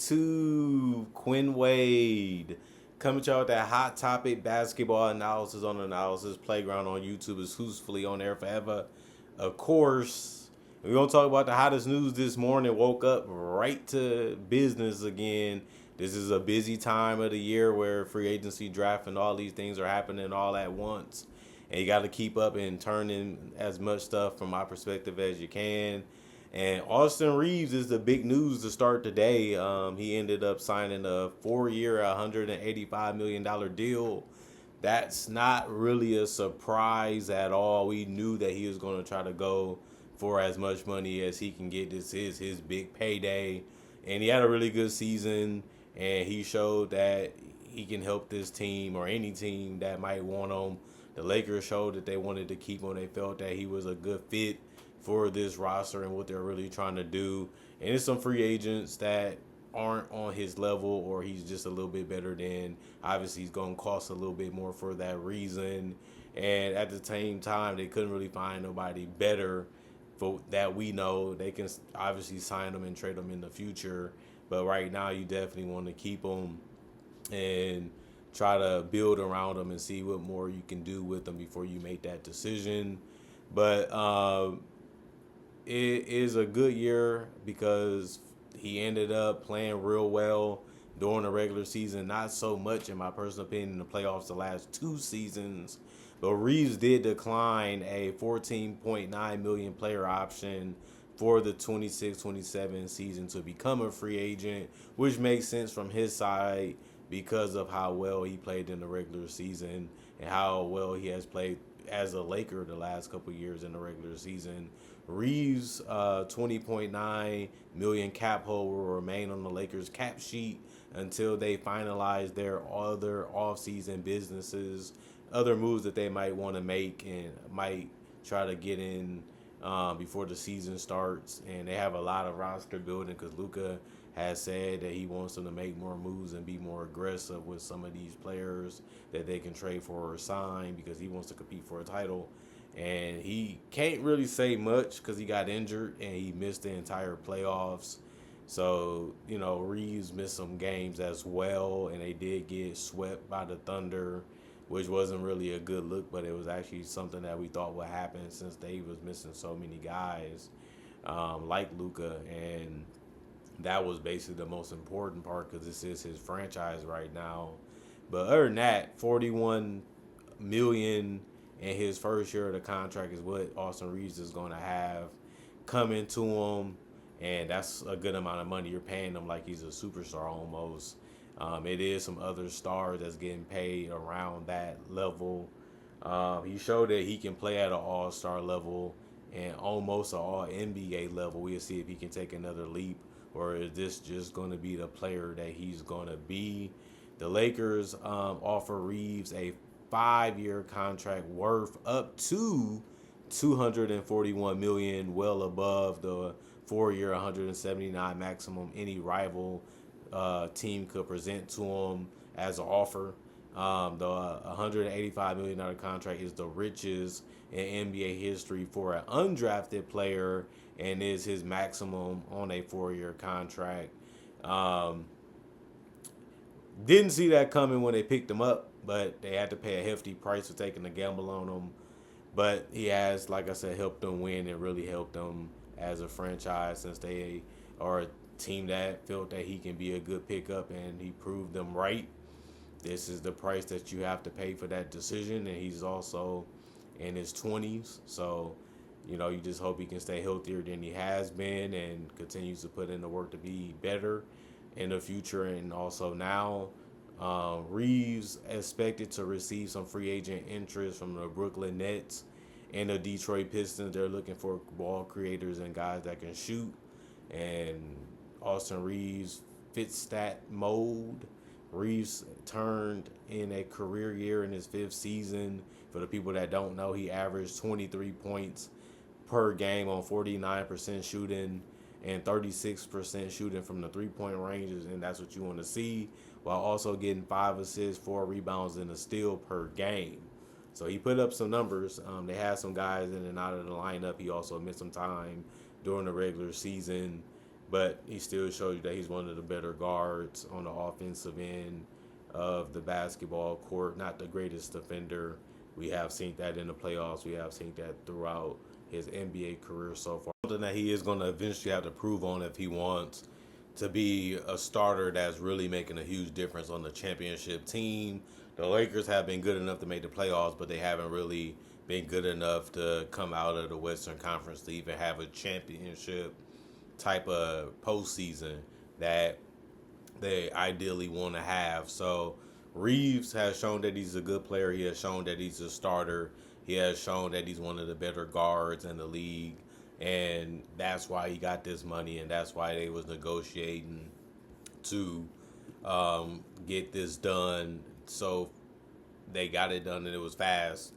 YouTube, Quinn Wade, coming to y'all with that hot topic basketball analysis on the Analysis Playground on YouTube is Hoosfully on there forever. Of course, we're gonna talk about the hottest news this morning. Woke up right to business again. This is a busy time of the year where free agency draft and all these things are happening all at once. And you got to keep up and turn in as much stuff from my perspective as you can. And Austin Reaves is the big news to start today. He ended up signing a 4-year, $185 million deal. That's not really a surprise at all. We knew that he was going to try to go for as much money as he can get. This is his big payday. And he had a really good season. And he showed that he can help this team or any team that might want him. The Lakers showed that they wanted to keep him. They felt that he was a good fit for this roster and what they're really trying to do. And it's some free agents that aren't on his level or he's just a little bit better than. Obviously, he's going to cost a little bit more for that reason. And at the same time, they couldn't really find nobody better for that we know. They can obviously sign them and trade them in the future. But right now, you definitely want to keep them and try to build around them and see what more you can do with them before you make that decision. But it is a good year because he ended up playing real well during the regular season. Not so much, in my personal opinion, in the playoffs the last 2 seasons. But Reeves did decline a $14.9 million player option for the 26-27 season to become a free agent, which makes sense from his side because of how well he played in the regular season and how well he has played as a Laker the last couple years in the regular season. Reeves' $20.9 million cap hold will remain on the Lakers cap sheet until they finalize their other offseason businesses, other moves that they might want to make and might try to get in before the season starts. And they have a lot of roster building because Luka has said that he wants them to make more moves and be more aggressive with some of these players that they can trade for or sign because he wants to compete for a title. And he can't really say much because he got injured and he missed the entire playoffs. So, Reeves missed some games as well, and they did get swept by the Thunder, which wasn't really a good look, but it was actually something that we thought would happen since they was missing so many guys like Luka, and that was basically the most important part because this is his franchise right now. But other than that, 41 million in his first year of the contract is what Austin Reeves is going to have coming to him, and that's a good amount of money. You're paying him like he's a superstar almost. It is some other stars that's getting paid around that level. He showed that he can play at an all-star level and almost an all-NBA level. We'll see if he can take another leap, or is this just going to be the player that he's going to be. The Lakers offer Reeves a 5-year contract worth up to $241 million, well above the 4-year, $179 maximum any rival team could present to him as an offer. The $185 million contract is the richest in NBA history for an undrafted player and is his maximum on a 4-year contract. Didn't see that coming when they picked him up, but they had to pay a hefty price for taking a gamble on him. But he has, like I said, helped them win and really helped them as a franchise since they are a team that felt that he can be a good pickup, and he proved them right. This is the price that you have to pay for that decision, and he's also in his 20s. So, you just hope he can stay healthier than he has been and continues to put in the work to be better in the future and also now. Reeves expected to receive some free agent interest from the Brooklyn Nets and the Detroit Pistons. They're looking for ball creators and guys that can shoot. And Austin Reeves fits that mold. Reeves turned in a career year in his 5th season. For the people that don't know, he averaged 23 points per game on 49% shooting and 36% shooting from the three-point ranges, and that's what you want to see, while also getting 5 assists, 4 rebounds, and a steal per game. So he put up some numbers. They had some guys in and out of the lineup. He also missed some time during the regular season. but he still shows you that he's one of the better guards on the offensive end of the basketball court. Not the greatest defender. We have seen that in the playoffs. We have seen that throughout his NBA career so far. Something that he is going to eventually have to prove on if he wants to be a starter that's really making a huge difference on the championship team. The Lakers have been good enough to make the playoffs, but they haven't really been good enough to come out of the Western Conference to even have a championship type of postseason that they ideally want to have. So Reaves has shown that he's a good player. He has shown that he's a starter. He has shown that he's one of the better guards in the league. And that's why he got this money, and that's why they was negotiating to get this done. So they got it done, and it was fast.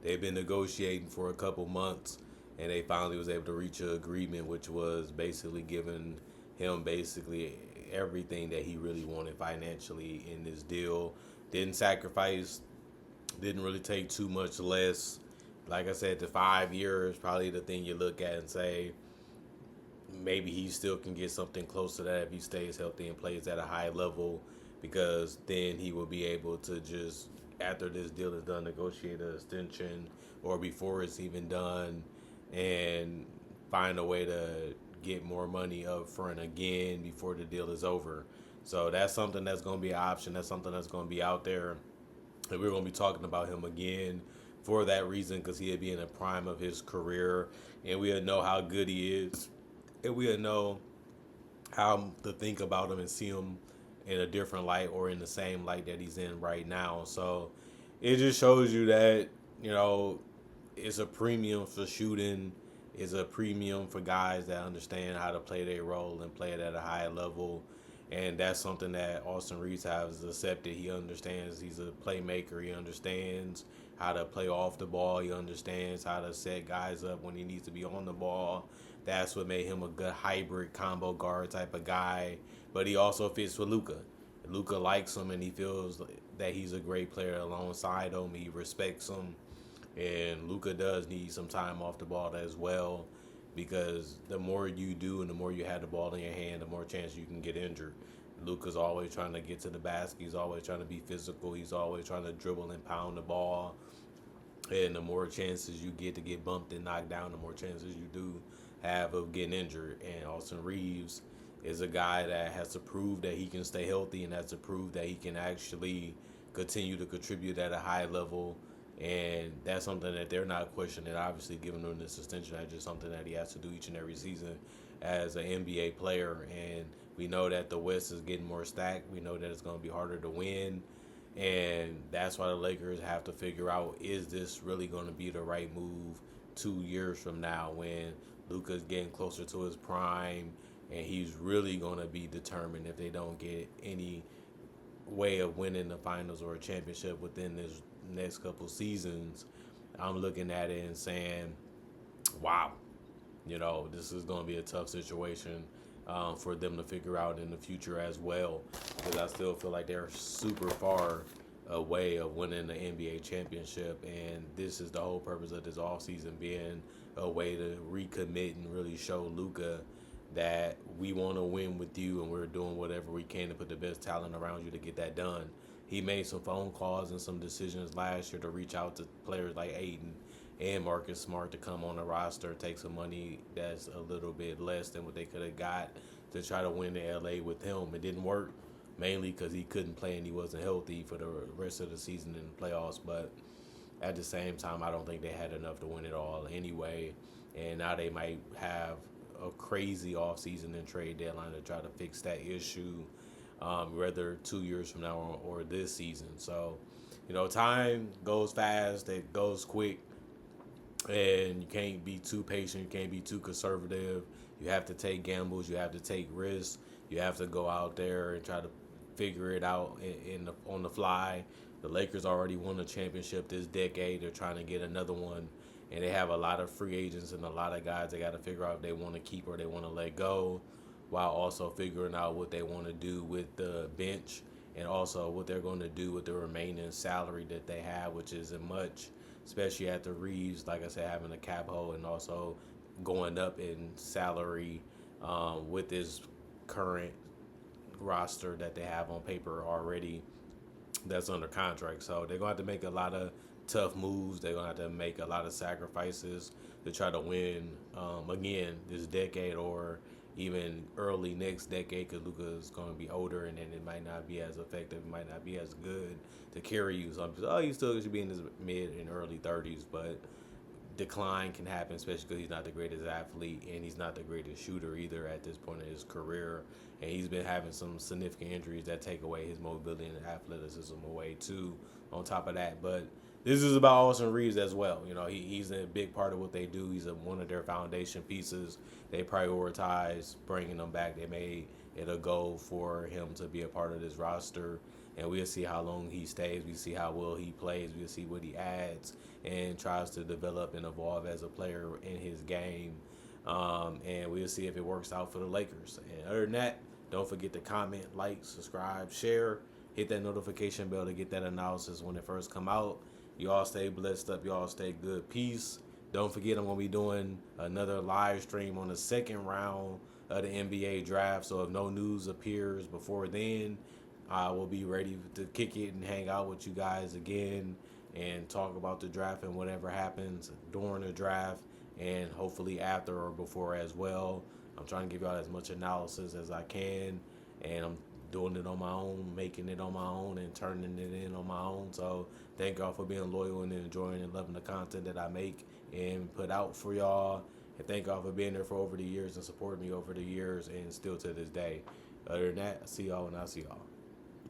They've been negotiating for a couple months, and they finally was able to reach an agreement, which was basically giving him basically everything that he really wanted financially in this deal. Didn't sacrifice, didn't really take too much less. Like I said, the 5 years probably the thing you look at and say maybe he still can get something close to that if he stays healthy and plays at a high level, because then he will be able to just, after this deal is done, negotiate an extension or before it's even done, and find a way to get more money up front again before the deal is over. So that's something that's going to be an option. That's something that's going to be out there. And we're going to be talking about him again for that reason, because he'll be in the prime of his career, and we'll know how good he is, and we'll know how to think about him and see him in a different light or in the same light that he's in right now. So it just shows you that, you know, it's a premium for shooting, it's a premium for guys that understand how to play their role and play it at a high level. And that's something that Austin Reaves has accepted. He understands he's a playmaker. He understands how to play off the ball. He understands how to set guys up when he needs to be on the ball. That's what made him a good hybrid combo guard type of guy. But he also fits with Luka. Luka likes him, and he feels that he's a great player alongside him. He respects him. And Luka does need some time off the ball as well, because the more you do and the more you have the ball in your hand, the more chance you can get injured. Luka's always trying to get to the basket. He's always trying to be physical. He's always trying to dribble and pound the ball. And the more chances you get to get bumped and knocked down, the more chances you do have of getting injured. And Austin Reaves is a guy that has to prove that he can stay healthy, and has to prove that he can actually continue to contribute at a high level. And that's something that they're not questioning. Obviously, giving him this extension, that's just something that he has to do each and every season as an NBA player. And we know that the West is getting more stacked. We know that it's going to be harder to win. And that's why the Lakers have to figure out, is this really going to be the right move 2 years from now, when Luka's getting closer to his prime and he's really going to be determined if they don't get any way of winning the finals or a championship within this next couple seasons. I'm looking at it and saying, wow, this is going to be a tough situation for them to figure out in the future as well, because I still feel like they're super far away of winning the NBA championship, and this is the whole purpose of this offseason, being a way to recommit and really show Luka that we want to win with you, and we're doing whatever we can to put the best talent around you to get that done. He made some phone calls and some decisions last year to reach out to players like Aiden and Marcus Smart to come on the roster, take some money that's a little bit less than what they could have got to try to win in LA with him. It didn't work, mainly because he couldn't play and he wasn't healthy for the rest of the season in the playoffs. But at the same time, I don't think they had enough to win it all anyway. And now they might have a crazy offseason and trade deadline to try to fix that issue, whether 2 years from now or this season. So, time goes fast, it goes quick, and you can't be too patient, you can't be too conservative. You have to take gambles, you have to take risks, you have to go out there and try to figure it out on the fly. The Lakers already won a championship this decade. They're trying to get another one, and they have a lot of free agents and a lot of guys they got to figure out if they want to keep or they want to let go, while also figuring out what they want to do with the bench, and also what they're going to do with the remaining salary that they have, which isn't much, especially after Reaves, like I said, having a cap hole and also going up in salary with this current roster that they have on paper already that's under contract. So they're going to have to make a lot of tough moves. They're going to have to make a lot of sacrifices to try to win again this decade or even early next decade because Luka is going to be older and then it might not be as effective, it might not be as good to carry you. So I'm just, oh, you still should be in his mid and early 30s, but decline can happen, especially because he's not the greatest athlete and he's not the greatest shooter either at this point in his career. And he's been having some significant injuries that take away his mobility and athleticism away too. On top of that, but this is about Austin Reaves as well. You know, he's a big part of what they do. He's one of their foundation pieces. They prioritize bringing him back. They made it a goal for him to be a part of this roster and we'll see how long he stays. We see how well he plays. We'll see what he adds and tries to develop and evolve as a player in his game. And we'll see if it works out for the Lakers. And other than that, don't forget to comment, like, subscribe, share, hit that notification bell to get that analysis when it first come out. You all stay blessed up. You all stay good. Peace. Don't forget I'm going to be doing another live stream on the second round of the NBA draft. So if no news appears before then, I will be ready to kick it and hang out with you guys again and talk about the draft and whatever happens during the draft and hopefully after or before as well. I'm trying to give y'all as much analysis as I can, and I'm doing it on my own, making it on my own, and turning it in on my own. So thank y'all for being loyal and enjoying and loving the content that I make and put out for y'all. And thank y'all for being there for over the years and supporting me over the years and still to this day. Other than that, I see y'all when I see y'all.